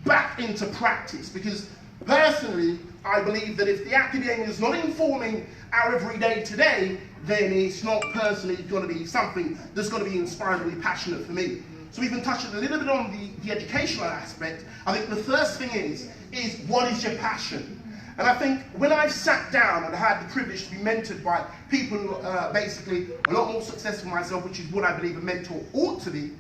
back into practice, because personally I believe that if the academia is not informing our everyday today, then it's not personally going to be something that's going to be inspiringly passionate for me. So we've been touching a little bit on the educational aspect. I think the first thing is what is your passion? And I think when I've sat down and had the privilege to be mentored by people who are basically a lot more successful than myself, which is what I believe a mentor ought to be,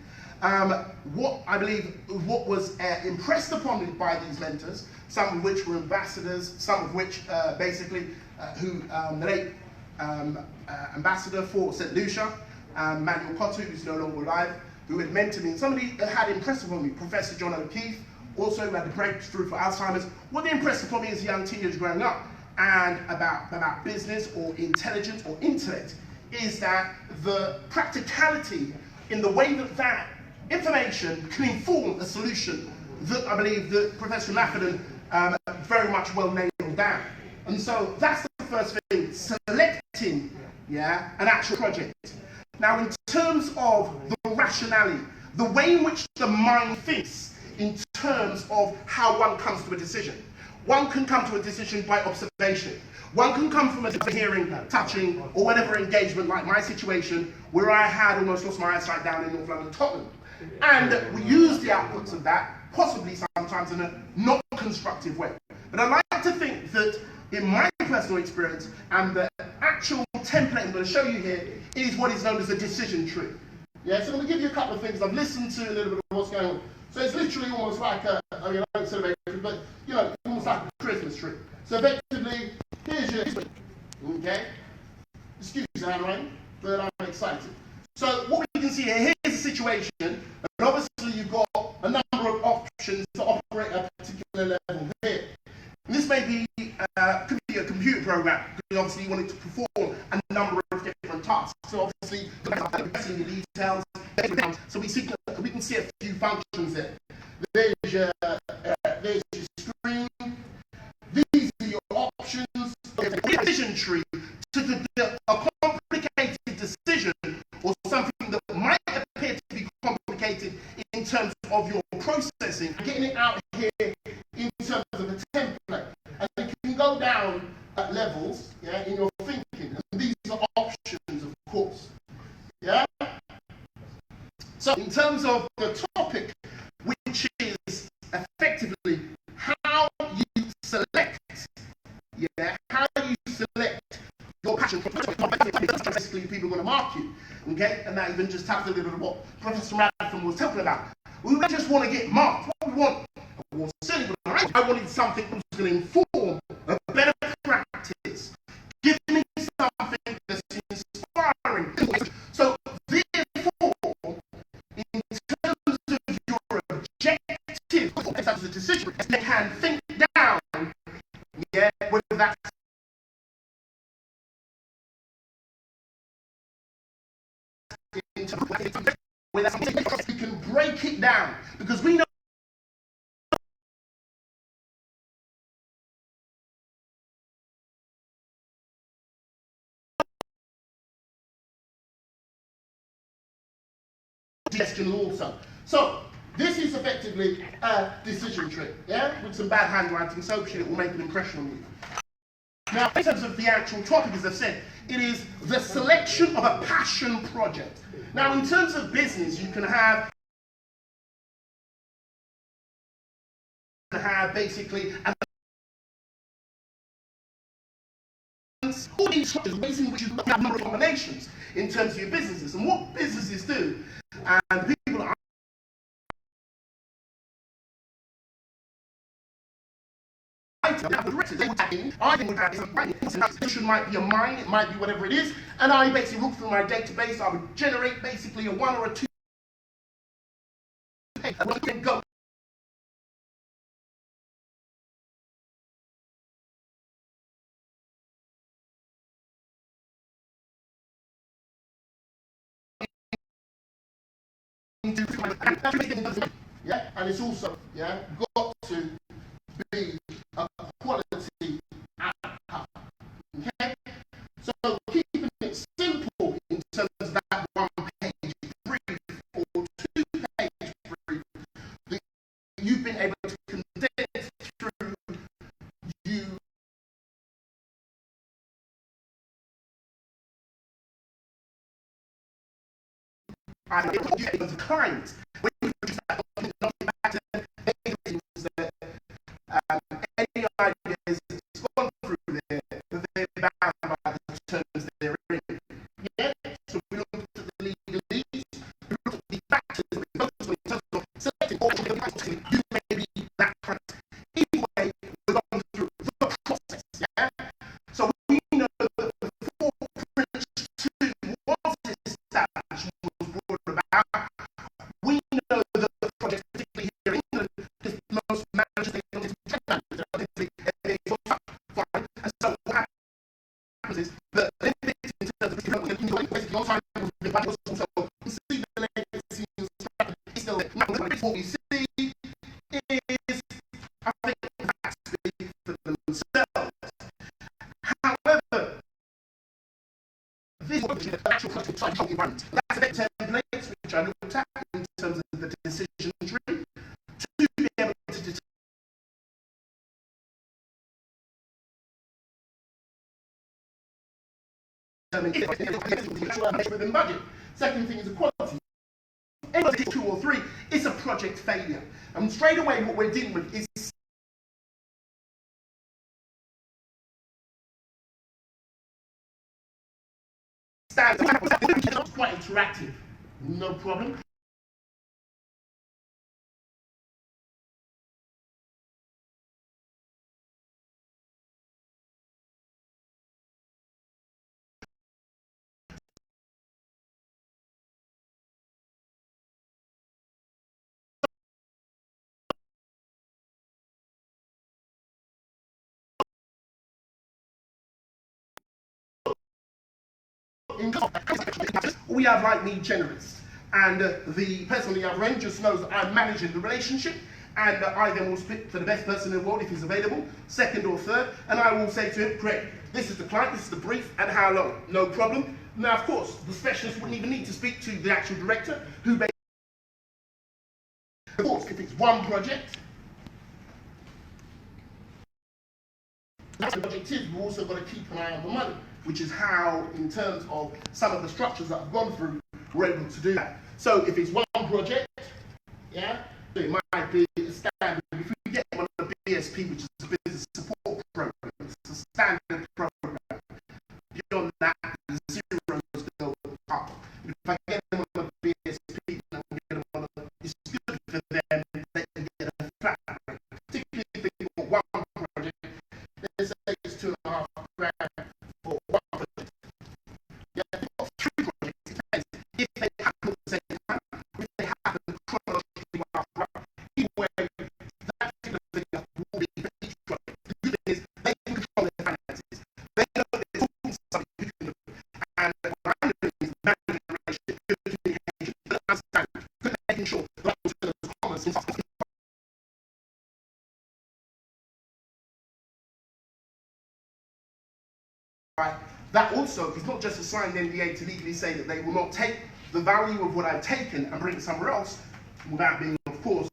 what was impressed upon me by these mentors, some of which were ambassadors, some of which the late ambassador for St. Lucia, Manuel Cotto, who's no longer alive, who had mentored me, and somebody that had impressed upon me, Professor John O'Keefe, also who had the breakthrough for Alzheimer's. What they impressed upon me as a young teenager growing up, and about business or intelligence or intellect, is that the practicality in the way that information can inform a solution that I believe that Professor Mafferdon very much well nailed down. And so that's the first thing, selecting an actual project. Now, in terms of the rationality, the way in which the mind thinks in terms of how one comes to a decision. One can come to a decision by observation. One can come from a hearing, touching, or whatever engagement, like my situation, where I had almost lost my eyesight down in North London, Tottenham. And we use the outputs of that, possibly sometimes in a not constructive way. But I like to think that in my personal experience, and the actual template I'm going to show you here is what is known as a decision tree. So I'm going to give you a couple of things. I've listened to a little bit of what's going on. So it's literally almost like I don't celebrate it, but almost like a Christmas tree. So effectively, here's your history. Okay? Excuse the handwriting, but I'm excited. So what we can see here, here's the situation, and obviously you've got a number of options to operate at a particular level here. And this may be could be a computer program, because obviously you want it to perform a number of different tasks. So obviously, seeing the details. So we can see a few functions there. There's your screen. These are your options. There's a decision tree to a complicated decision, or something that might appear to be complicated in terms of your processing, getting it out here in terms of a template. And you can go down at levels, in your thinking. And these are options, of course. So in terms of the topic, which is effectively how you select, how you select your passion. Basically, people are going to mark you, okay? And that even just taps a little bit of what Professor Radford was talking about. We don't just want to get marked. What we want, I wanted something that was going to inform a better practice. Give me something that's inspiring. So therefore, in terms of your objective, such as a decision, you can think down, whether that's we can break it down, because we know suggestion also. So this is effectively a decision tree, with some bad handwriting, so hopefully it will make an impression on you. Now, in terms of the actual topic, as I've said, it is the selection of a passion project. Now, in terms of business, you can have basically all these ways in which you have a number of combinations in terms of your businesses and what businesses do, and people are I think it might be a mine, it might be whatever it is, and I basically look through my database. I would generate basically a 1 or a 2 page, and we can go and it's also got to be a quality outcome. Okay? So keeping it simple in terms of that 1-page brief or 2-page brief that you've been able I was a client. When you produce that document back to them, they that any ideas that's gone through there, that they're bound by the terms they're in. Yeah? So we looked at the legalese, we looked at the factors, we focused on in terms of selecting options, you may be that kind. Anyway, we're going through the process. Yeah? So we know that before Prince 2 was established, was brought about, we know that the project, particularly here in England, is most managers, they don't fine. And so what happens is that the Olympics, in terms of basically on time, but also see the legacy is still there. Now, what we see is, I think, that speak for themselves. However, this is the actual practical type of environment. That's the templates which I looked at in terms of the decision tree to be able to within budget. Second thing is equality. Anything 2 or 3 is a project failure. And straight away what we're dealing with is quite interactive. No problem. We have like me generous, and the person on the other end just knows that I'm managing the relationship, and I then will split for the best person in the world if he's available, second or third, and I will say to him, great, this is the client, this is the brief, and how long? No problem. Now, of course, the specialist wouldn't even need to speak to the actual director, who basically, of course, if it's one project, that's the project is, we've also got to keep an eye on the money, which is how, in terms of some of the structures that I've gone through, we're able to do that. So if it's one project, yeah, it might be a standard. If we get one of the BSP, which is a business support program, it's a standard program. Beyond that, the zeros go up. If I get them on the BSP, and we get them on the, it's good for them, they can get a flat rate. Particularly if they want one project, let's say it's 2.5 grand for one project. Yeah, if you've got 3 projects, it depends. If they happen at the same time, if they happen chronologically after, anyway, that particular figure will be for each project. The good thing is they can control their finances. They know that they're talking to somebody who can do it. And what I'm doing is managing the relationship, good communication, good understanding, good making sure that I'm going to commerce in something. Right. That also is not just a signed NDA to legally say that they will not take the value of what I've taken and bring it somewhere else without being, of course,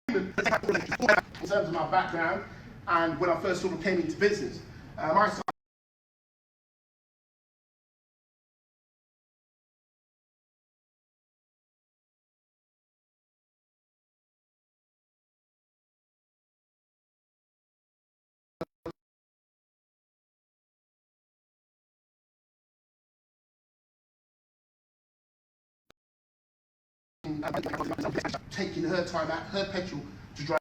in terms of my background and when I first sort of came into business. I taking her time out, her petrol to drive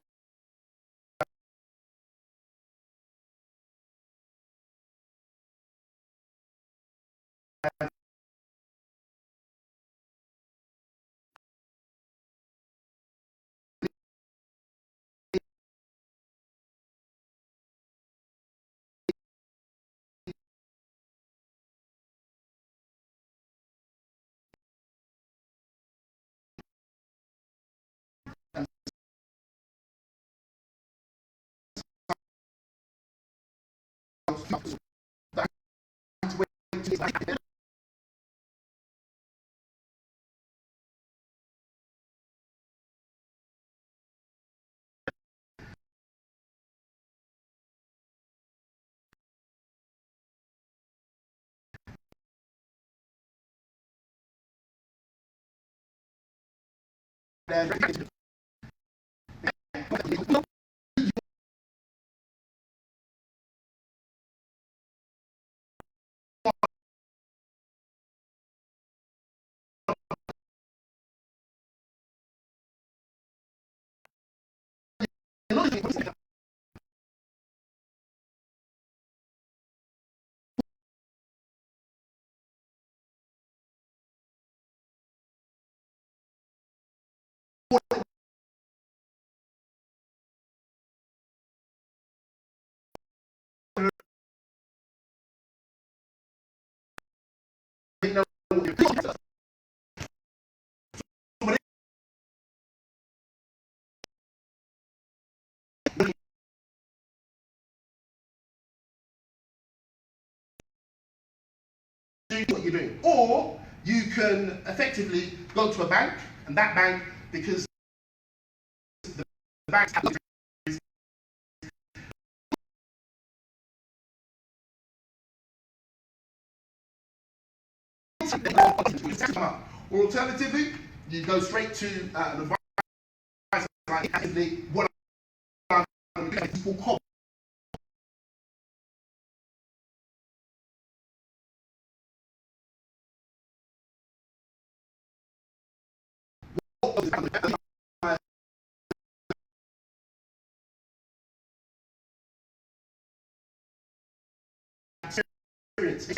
What you're doing, or you can effectively go to a bank, and that bank, because the banks have or alternatively, you go straight to an advisor like what I'm doing is called experience.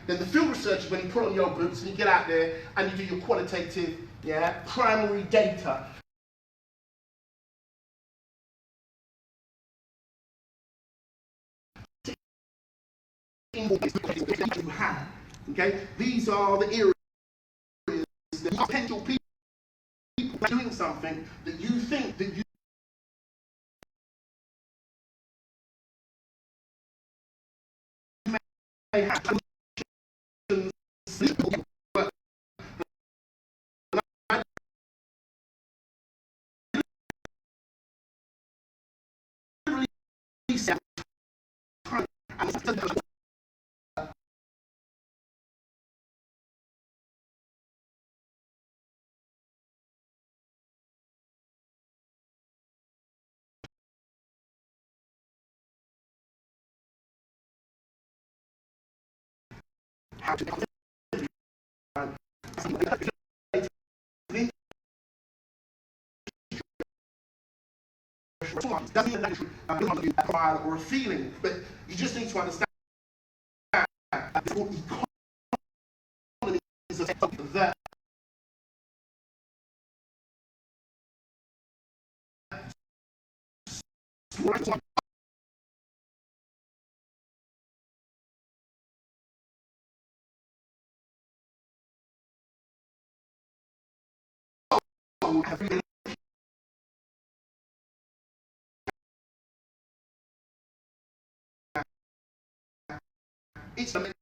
Then the field research is when you put on your boots and you get out there and you do your qualitative, primary data. You have, okay? These are the areas, the potential people doing something that you think that you may have. How to doesn't mean that you profile or a feeling, but you just need to understand that it's called economies of that it's the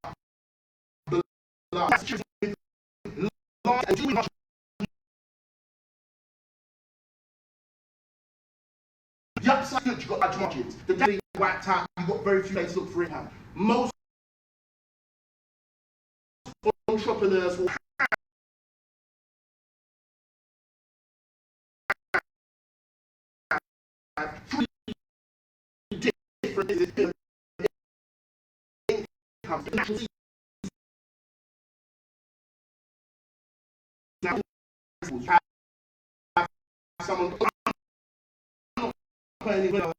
the upside good, you've got large margins. The day whacked out, you've got very few places to look for income. Most entrepreneurs will have three different incomes. Now, you have someone playing with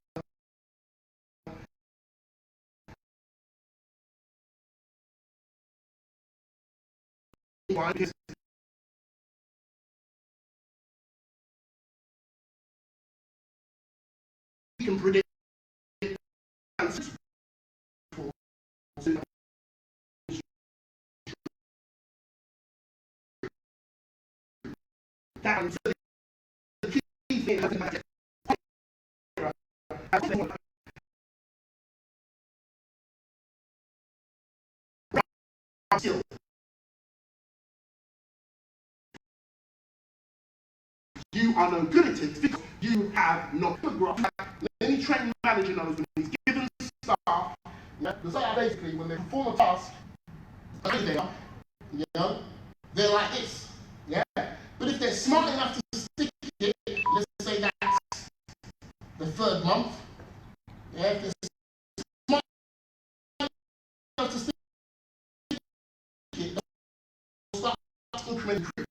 because you can predict that the key thing Skills. You are no good at it because you have not grown. Any training manager knows when he's given staff, the staff basically, when they perform a task, they're like this. Yeah? But if they're smart enough to stick it, let's say that's the third month, yeah, if they're smart enough to stick it, they'll start incrementing.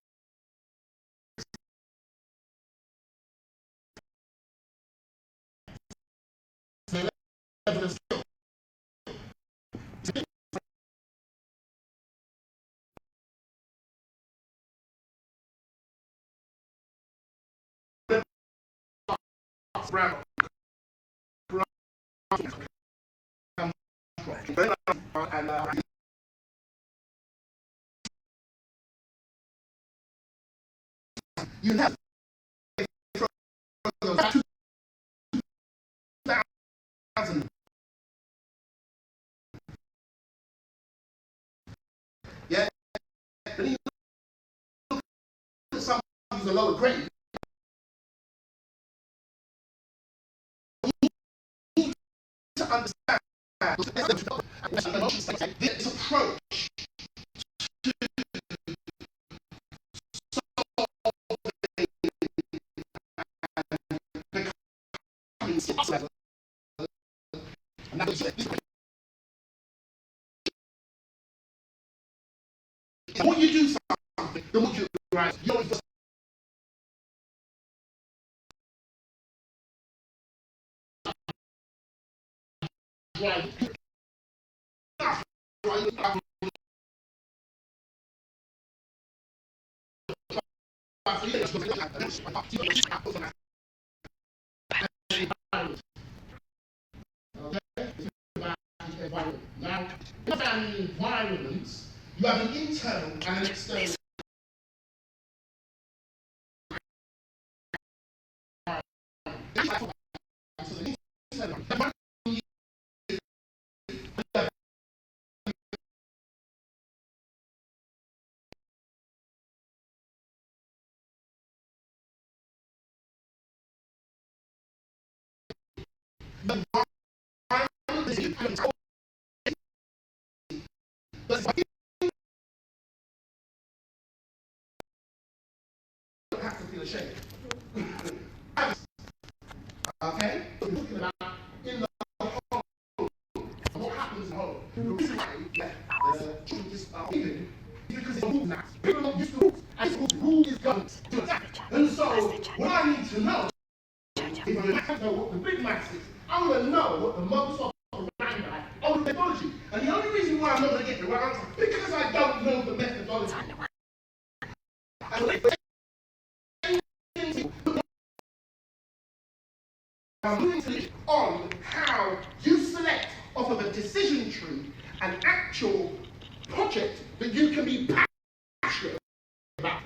Level of skill. You have 2,000. Yeah, but you look at someone who's a lower grade. To understand this approach to becoming successful. And that's the more you do something, the more you realize you always just Now, in environments, you have an internal and an external. Have to feel ashamed. Okay? We're talking about in the home. What happens in home? The reason why children just are leaving is because it's a rule now. People don't use the rules. And the rule is governed to attack. And so, what I need to know, if I know what the big maths is, I want to know what the modus operandi of the methodology. And the only reason why I'm not going to get the right answer because I don't know the methodology. I'm moving to on how you select off of a decision tree an actual project that you can be passionate about.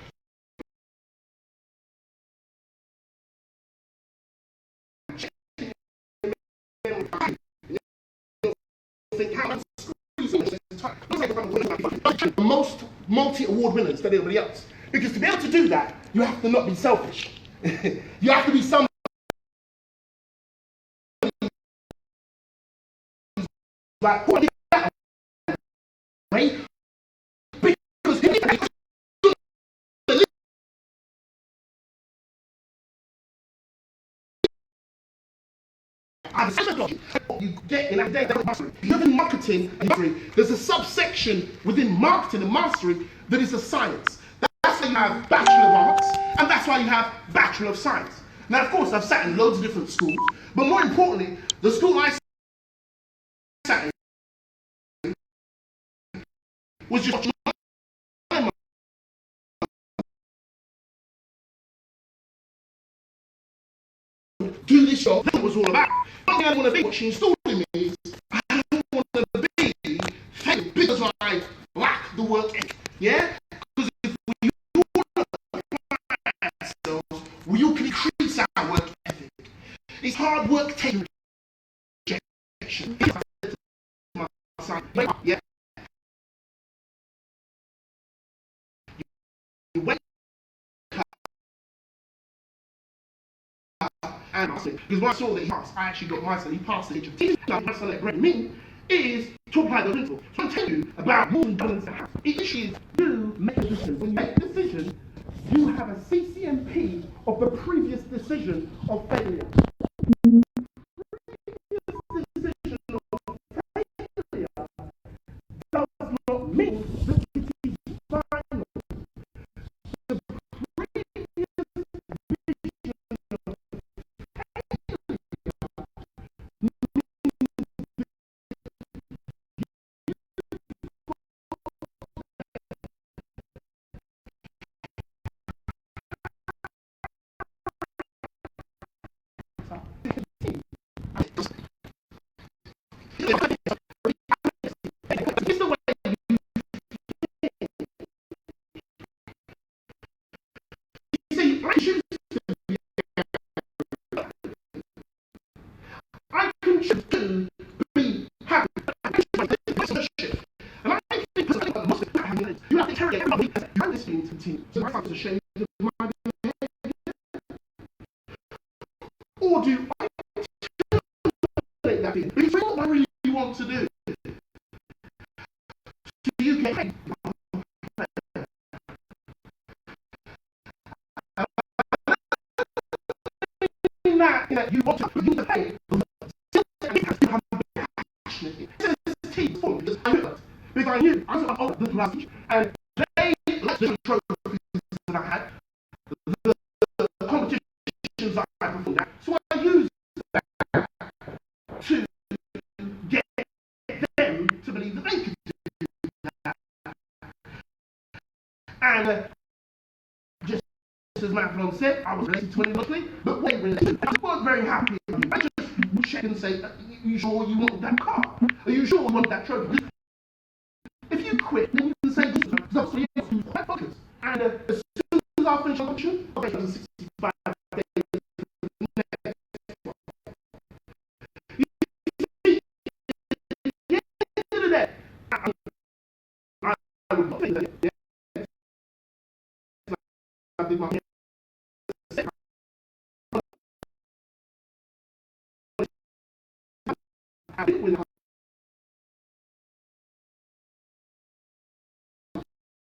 Most multi-award winners than everybody else. Because to be able to do that, you have to not be selfish. You have to be someone like what that way because you get in academic mastery. You have in marketing and mastery, there's a subsection within marketing and mastery that is a science. That's why you have Bachelor of Arts, and that's why you have Bachelor of Science. Now, of course, I've sat in loads of different schools, but more importantly, the school I sat in was just do this job. That was all about. One thing I want to be, what she installed in me is I don't want to be fake because I lack the work ethic. Yeah? Because if we all apply ourselves, we all can increase our work ethic. It's hard work taking objection. My son, yeah. You wake and I said, because when I saw that he passed, I actually got my son, he passed the age of 10. Now, my son that read me is to apply the principle. So I'm telling you about moving guns to house. It is you make a decision. When you make a decision, you have a CCMP of the previous decision of failure. Decision of failure does not mean that it is final. The previous vision of it's the way you see, I can choose to be happy. I can choose to be and I think that most of the time you have to interrogate everybody. You have this feeling to continue. So my father's ashamed of my behavior. Or do I take that feeling? Because what I really want to do. Do you get paid? That you want to pay. Become passionate. This is team full because I knew it. Because I knew I was old the last and they like the trophies that I had, the competitions that I performed at. So I used that to get them to believe that they could do that. And just as Matt said, I was related to him mostly, but when related, I wasn't very happy. I just check and say, are you sure you want that car? Are you sure you want that trophy? If you quit, then you can say, because obviously you have to quite focus. And as soon as I finish function, I'll make 65 days. You see, at the end of the day, I would not think that. I did my I didn't win the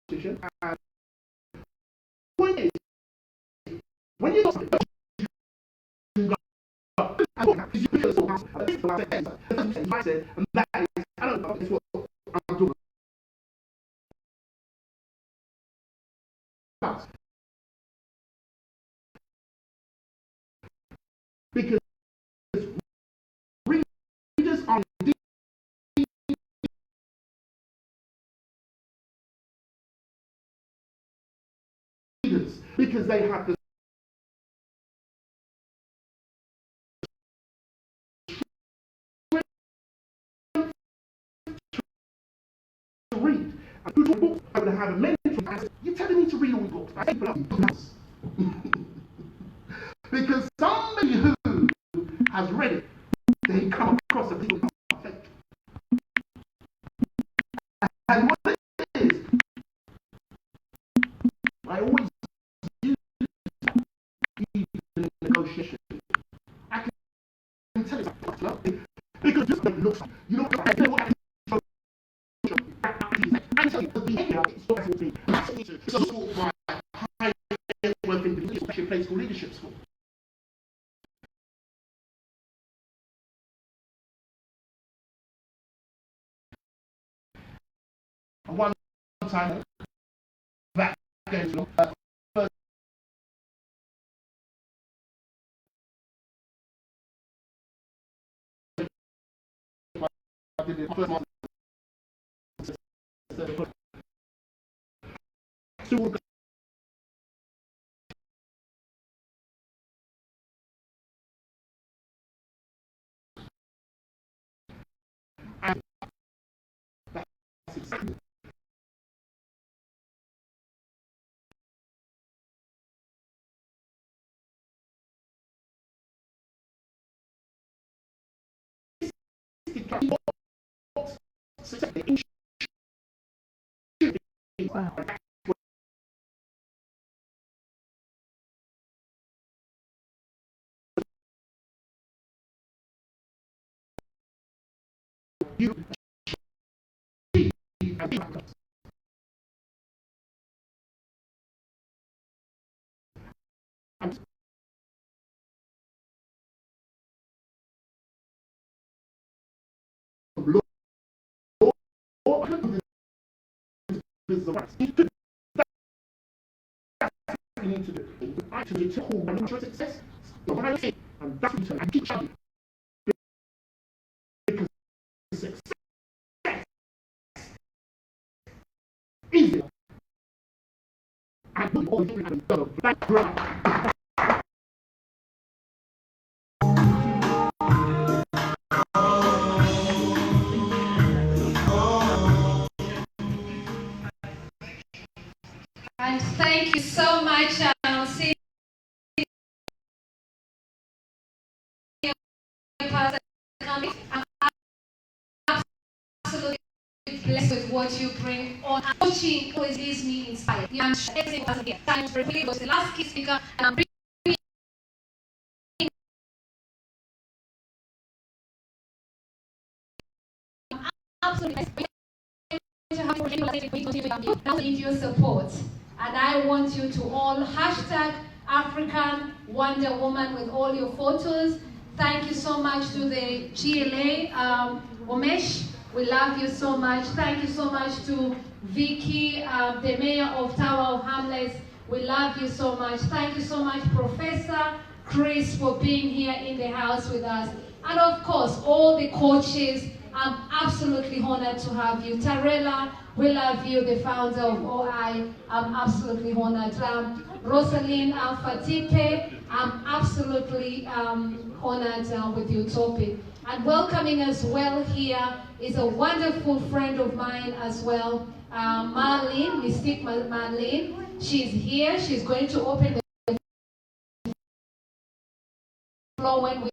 competition. And the point is, when you got you got you feel so I said, and that is, I don't know, it's what I'm doing. Because readers are leaders because they have the to read. And who told books, I would have a mentor. I said, you're telling me to read all the books. I said, because somebody who has read it, they come across a people perfect. And what it is, I always use even in negotiation. I can tell you something, because this looks like, you know what I feel. I tell you, the behavior is not going to be. It's a school by high net worth individuals, actually a place called leadership school. One time back against first I did it first month. And that's exactly Wow. Need to do actually to call one success. And that's what I keep shouting. Because success is it. And we all have the background. And thank you so much, Pastor Cummings. I'm absolutely blessed with what you bring on. Coaching always leaves me inspired. I'm sure everything was here. Time was the last key speaker, and I'm bringing absolutely I need your support, and I want you to all hashtag African Wonder Woman with all your photos. Thank you so much to the GLA, Omesh. We love you so much. Thank you so much to Vicky, the mayor of Tower of Hamlets. We love you so much. Thank you so much, Professor Chris, for being here in the house with us. And of course, all the coaches. I'm absolutely honored to have you. Tarela, we love you, the founder of OI. I'm absolutely honored. Rosalind Fatipe, I'm absolutely honored with you, Topi. And welcoming as well here is a wonderful friend of mine as well, Marlene, Mystique Marlene. She's here. She's going to open the floor when we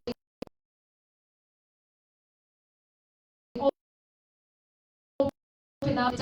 open up.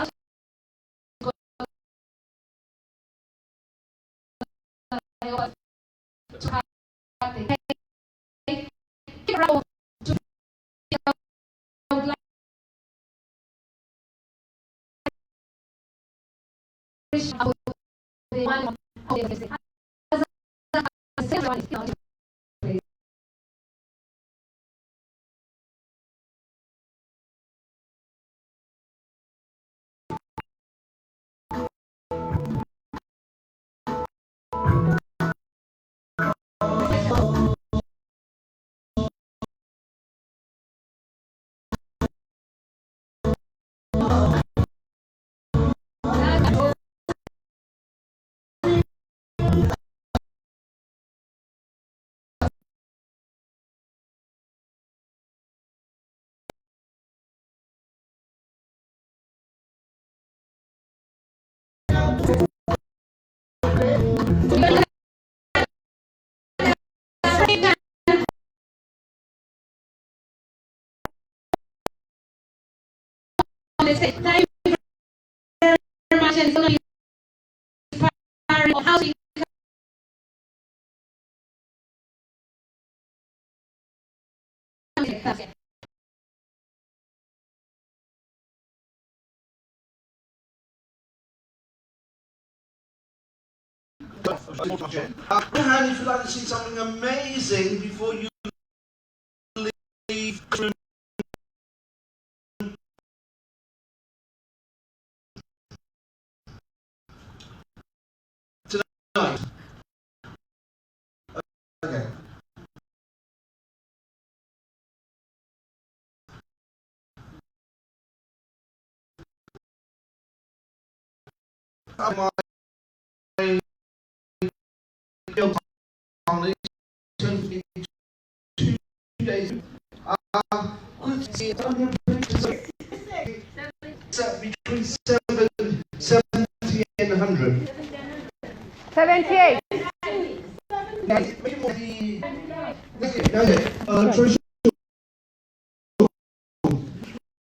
Thank you very much, and it's going to be inspiring how to Hand if you'd like to see something amazing before you leave the room. Tonight. Okay. My on 2 days. Could see it between 70 and 100. 78. Okay.